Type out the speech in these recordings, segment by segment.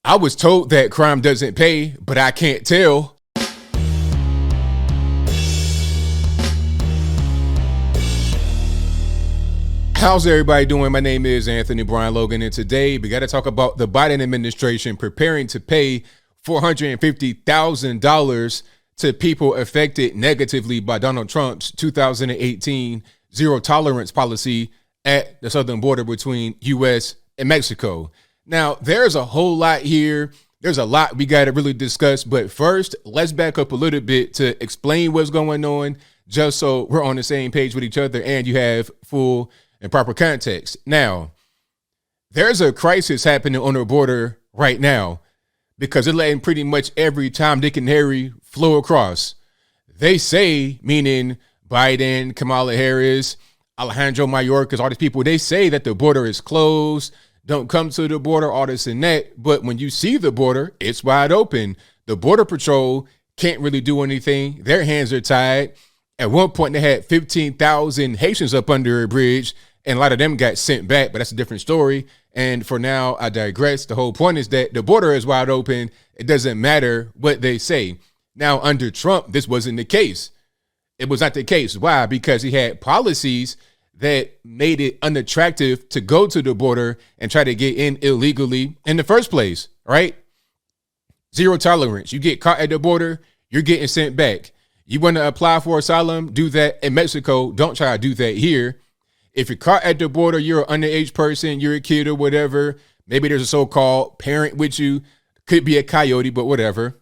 I was told that crime doesn't pay, but I can't tell. How's everybody doing? My name is Anthony Brian Logan, and today we got to talk about the Biden administration preparing to pay $450,000 to people affected negatively by Donald Trump's 2018 zero tolerance policy at the southern border between U.S. and Mexico. Now, there's a whole lot here. There's a lot we got to really discuss. But first, let's back up a little bit to explain what's going on, just so we're on the same page with each other and you have full and proper context. Now, there's a crisis happening on the border right now because they're letting pretty much every Tom, Dick, and Harry flow across. They say, meaning Biden, Kamala Harris, Alejandro Mayorkas, all these people, they say that the border is closed, don't come to the border, all this and that. But when you see the border, it's wide open. The Border Patrol can't really do anything. Their hands are tied. At one point, they had 15,000 Haitians up under a bridge, and a lot of them got sent back, but that's a different story. And for now, I digress. The whole point is that the border is wide open. It doesn't matter what they say. Now, under Trump, this wasn't the case. It was not the case. Why? Because he had policies that made it unattractive to go to the border and try to get in illegally in the first place, right? Zero tolerance. You get caught at the border, you're getting sent back. You want to apply for asylum, do that in Mexico. Don't try to do that here. If you're caught at the border, you're an underage person, you're a kid or whatever. Maybe there's a so-called parent with you. Could be a coyote, but whatever.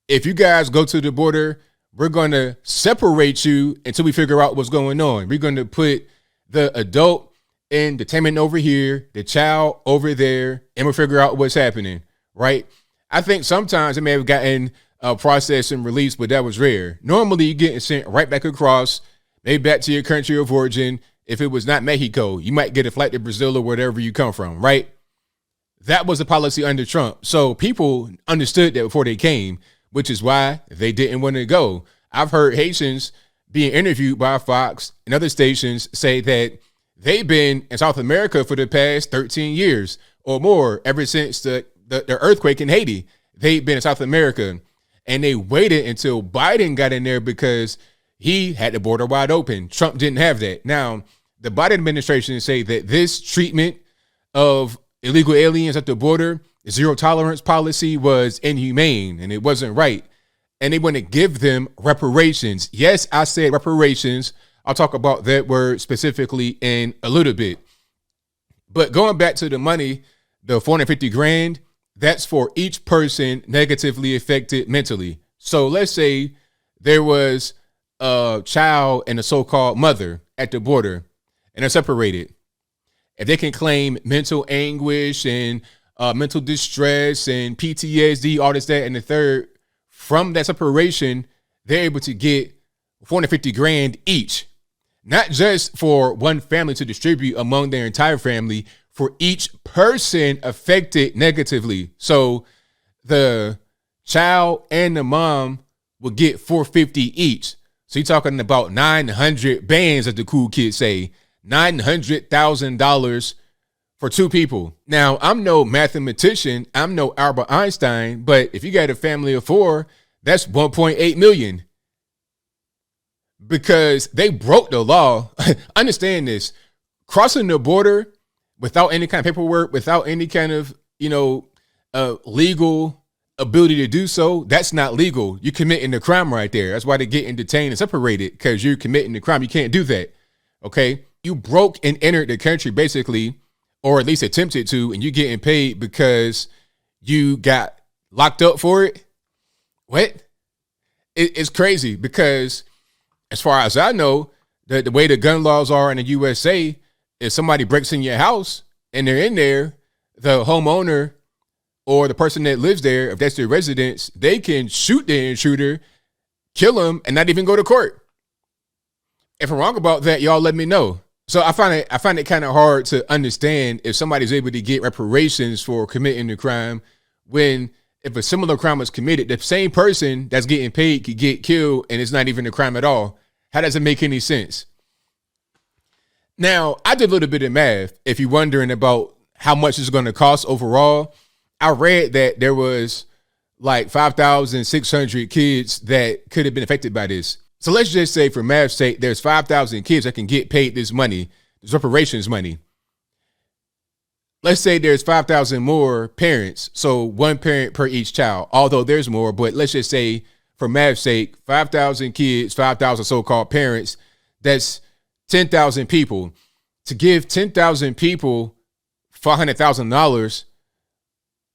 If you guys go to the border, we're going to separate you until we figure out what's going on. We're going to put the adult in detainment over here, the child over there, and we'll figure out what's happening, right? I think sometimes it may have gotten processed and released, but that was rare. Normally, you're getting sent right back across, maybe back to your country of origin. If it was not Mexico, you might get a flight to Brazil or wherever you come from, right? That was the policy under Trump. So people understood that before they came, which is why they didn't want to go. I've heard Haitians being interviewed by Fox and other stations say that they've been in South America for the past 13 years or more, ever since the earthquake in Haiti. They've been in South America, and they waited until Biden got in there because he had the border wide open. Trump didn't have that. Now, the Biden administration say that this treatment of illegal aliens at the border, the zero tolerance policy, was inhumane and it wasn't right. And they want to give them reparations. Yes, I said reparations. I'll talk about that word specifically in a little bit. But going back to the money, the $450,000, that's for each person negatively affected mentally. So let's say there was a child and a so-called mother at the border and they're separated. If they can claim mental anguish and mental distress and PTSD, all this, that, and the third, from that separation, they're able to get $450,000 each. Not just for one family to distribute among their entire family, for each person affected negatively. So the child and the mom will get $450 each. So you're talking about 900 bands, as the cool kids say, $900,000 for two people. Now, I'm no mathematician. I'm no Albert Einstein, but if you got a family of four, that's 1.8 million. Because they broke the law. Understand this. Crossing the border without any kind of paperwork, without any kind of, legal ability to do so, that's not legal. You're committing the crime right there. That's why they're getting detained and separated, because you're committing the crime. You can't do that. Okay? You broke and entered the country, basically, or at least attempted to, and you're getting paid because you got locked up for it. What? It's crazy, because as far as I know, the way the gun laws are in the USA, if somebody breaks in your house and they're in there, the homeowner or the person that lives there, if that's their residence, they can shoot the intruder, kill him, and not even go to court. If I'm wrong about that, y'all let me know. So I find it kind of hard to understand if somebody's able to get reparations for committing the crime when, if a similar crime was committed, the same person that's getting paid could get killed and it's not even a crime at all. How does it make any sense? Now, I did a little bit of math. If you're wondering about how much it's going to cost overall, I read that there was like 5,600 kids that could have been affected by this. So let's just say, for math's sake, there's 5,000 kids that can get paid this money, this reparations money. Let's say there's 5,000 more parents, so one parent per each child, although there's more, but let's just say, for math's sake, 5,000 kids, 5,000 so-called parents, that's 10,000 people. To give 10,000 people $500,000,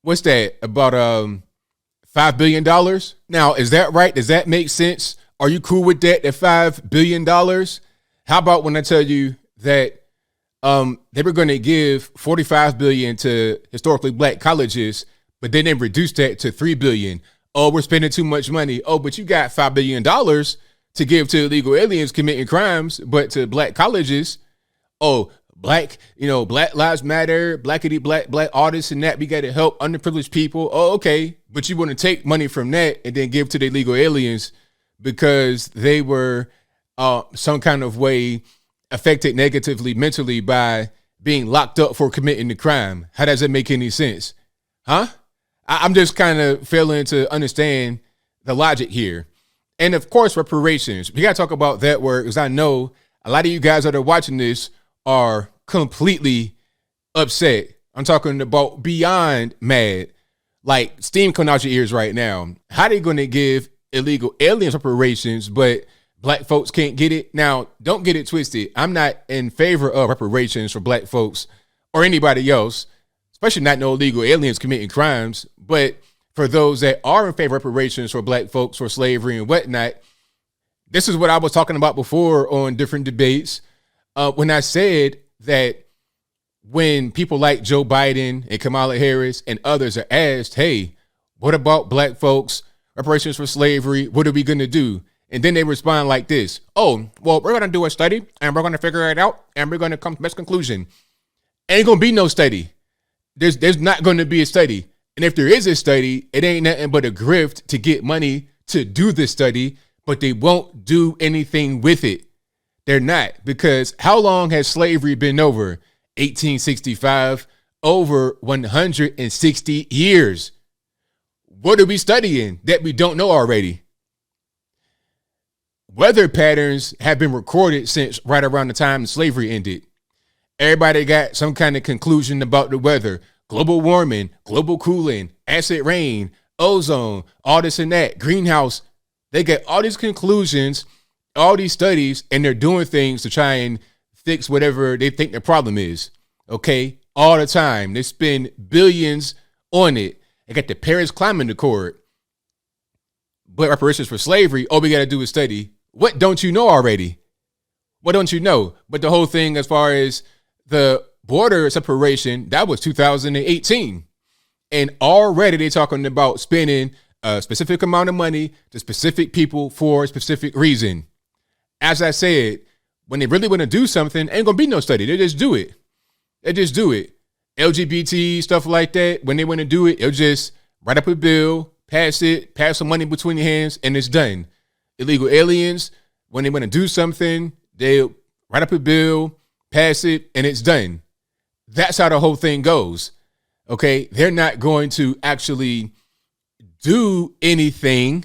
what's that, about $5 billion? Now, is that right? Does that make sense? Are you cool with that, at $5 billion? How about when I tell you that they were going to give $45 billion to historically black colleges, but then they reduced that to $3 billion. Oh, we're spending too much money. Oh, but you got $5 billion to give to illegal aliens committing crimes, but to black colleges, oh, Black Lives Matter, black artists and that, we got to help underprivileged people. Oh, okay. But you want to take money from that and then give to the illegal aliens because they were some kind of way affected negatively mentally by being locked up for committing the crime. How does that make any sense? Huh? I'm just kind of failing to understand the logic here. And of course, reparations. We got to talk about that word, because I know a lot of you guys that are watching this are completely upset. I'm talking about beyond mad, like steam coming out your ears right now. How are they going to give illegal aliens reparations, but black folks can't get it? Now, don't get it twisted. I'm not in favor of reparations for black folks or anybody else, especially not no illegal aliens committing crimes. But for those that are in favor of reparations for black folks for slavery and whatnot, this is what I was talking about before on different debates. When I said that when people like Joe Biden and Kamala Harris and others are asked, hey, what about black folks, reparations for slavery, what are we going to do? And then they respond like this: oh, well, we're going to do a study and we're going to figure it out and we're going to come to the best conclusion. Ain't going to be no study. There's not going to be a study. And if there is a study, it ain't nothing but a grift to get money to do the study, but they won't do anything with it. They're not, because how long has slavery been over? 1865, over 160 years. What are we studying that we don't know already? Weather patterns have been recorded since right around the time slavery ended. Everybody got some kind of conclusion about the weather. Global warming, global cooling, acid rain, ozone, all this and that, greenhouse. They get all these conclusions, all these studies, and they're doing things to try and fix whatever they think the problem is. Okay, all the time. They spend billions on it. They got the Paris Climate Accord. But reparations for slavery, all we got to do is study. What don't you know already? What don't you know? But the whole thing as far as the border separation, that was 2018. And already they're talking about spending a specific amount of money to specific people for a specific reason. As I said, when they really want to do something, ain't going to be no study. They just do it. They just do it. LGBT, stuff like that, when they want to do it, they'll just write up a bill, pass it, pass some money between your hands, and it's done. Illegal aliens, when they want to do something, they'll write up a bill, pass it, and it's done. That's how the whole thing goes. Okay? They're not going to actually do anything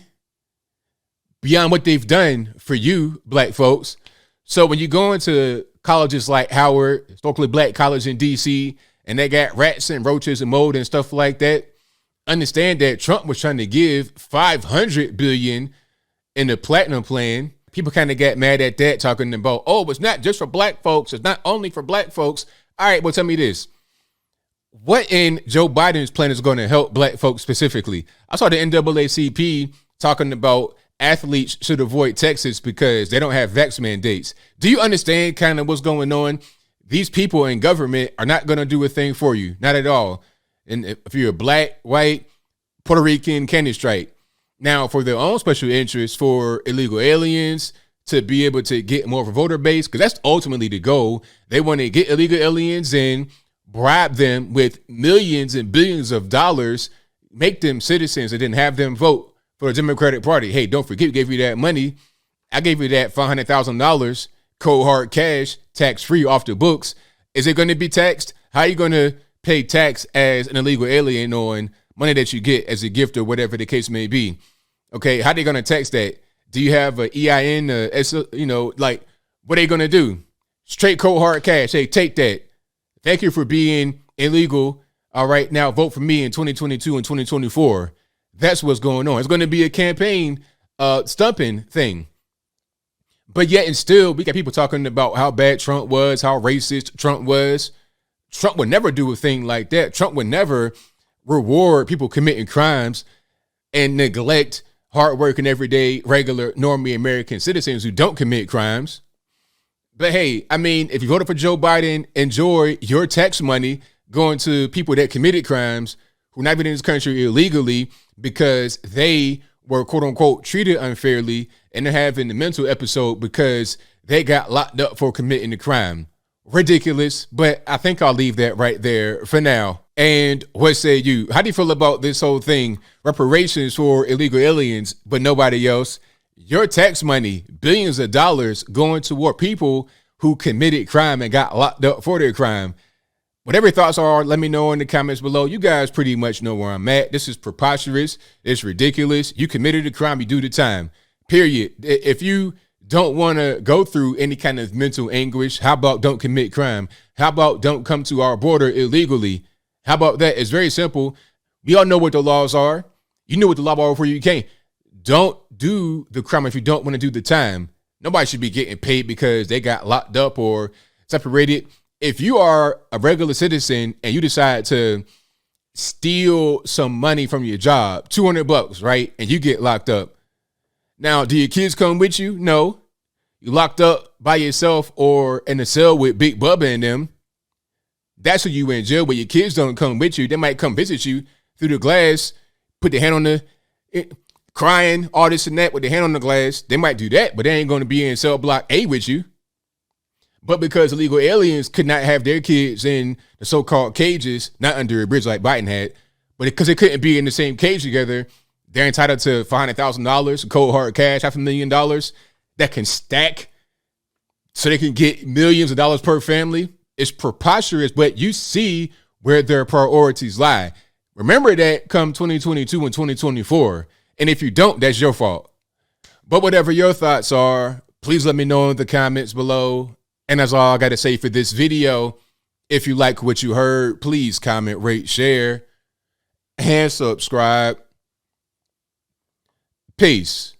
beyond what they've done for you, black folks. So when you go into colleges like Howard, historically black college in DC, and they got rats and roaches and mold and stuff like that, understand that Trump was trying to give $500 billion in the platinum plan. People kind of got mad at that, talking about, oh, it's not just for black folks. It's not only for black folks. All right, well, tell me this. What in Joe Biden's plan is going to help black folks specifically? I saw the NAACP talking about athletes should avoid Texas because they don't have vax mandates. Do you understand kind of what's going on? These people in government are not going to do a thing for you. Not at all. And if you're black, white, Puerto Rican, Candy Strike. Now, for their own special interests, for illegal aliens to be able to get more of a voter base, because that's ultimately the goal. They want to get illegal aliens in, bribe them with millions and billions of dollars, make them citizens, and then have them vote for the Democratic Party. Hey, don't forget, we gave you that money. I gave you that $500,000 cold hard cash, tax-free off the books. Is it going to be taxed? How are you going to pay tax as an illegal alien on money that you get as a gift or whatever the case may be. Okay, how they going to tax that? Do you have an EIN? Like, what are they going to do? Straight cold hard cash. Hey, take that. Thank you for being illegal. All right, now vote for me in 2022 and 2024. That's what's going on. It's going to be a campaign stumping thing. But yet and still, we got people talking about how bad Trump was, how racist Trump was. Trump would never do a thing like that. Trump would never reward people committing crimes and neglect hardworking, everyday, regular, normie American citizens who don't commit crimes. But hey, I mean, if you voted for Joe Biden, enjoy your tax money going to people that committed crimes who are not even in this country illegally because they were, quote unquote, treated unfairly and they're having the mental episode because they got locked up for committing the crime. Ridiculous, but I think I'll leave that right there for now. And what say you? How do you feel about this whole thing? Reparations for illegal aliens, but nobody else. Your tax money, billions of dollars going toward people who committed crime and got locked up for their crime. Whatever your thoughts are, let me know in the comments below. You guys pretty much know where I'm at. This is preposterous. It's ridiculous. You committed a crime, you do the time. Period. If you don't want to go through any kind of mental anguish, how about don't commit crime? How about don't come to our border illegally? How about that? It's very simple. We all know what the laws are. You know what the law are before you can. Don't do the crime if you don't want to do the time. Nobody should be getting paid because they got locked up or separated. If you are a regular citizen and you decide to steal some money from your job, $200, right? And you get locked up. Now, do your kids come with you? No. You locked up by yourself or in a cell with Big Bubba and them. That's who you in jail, but your kids don't come with you. They might come visit you through the glass, put their hand on the, crying, all this and that with their hand on the glass. They might do that, but they ain't going to be in cell block A with you. But because illegal aliens could not have their kids in the so-called cages, not under a bridge like Biden had, but because they couldn't be in the same cage together, they're entitled to $500,000, cold hard cash, $500,000 that can stack so they can get millions of dollars per family. It's preposterous, but you see where their priorities lie. Remember that come 2022 and 2024. And if you don't, that's your fault. But whatever your thoughts are, please let me know in the comments below. And that's all I got to say for this video. If you like what you heard, please comment, rate, share, and subscribe. Peace.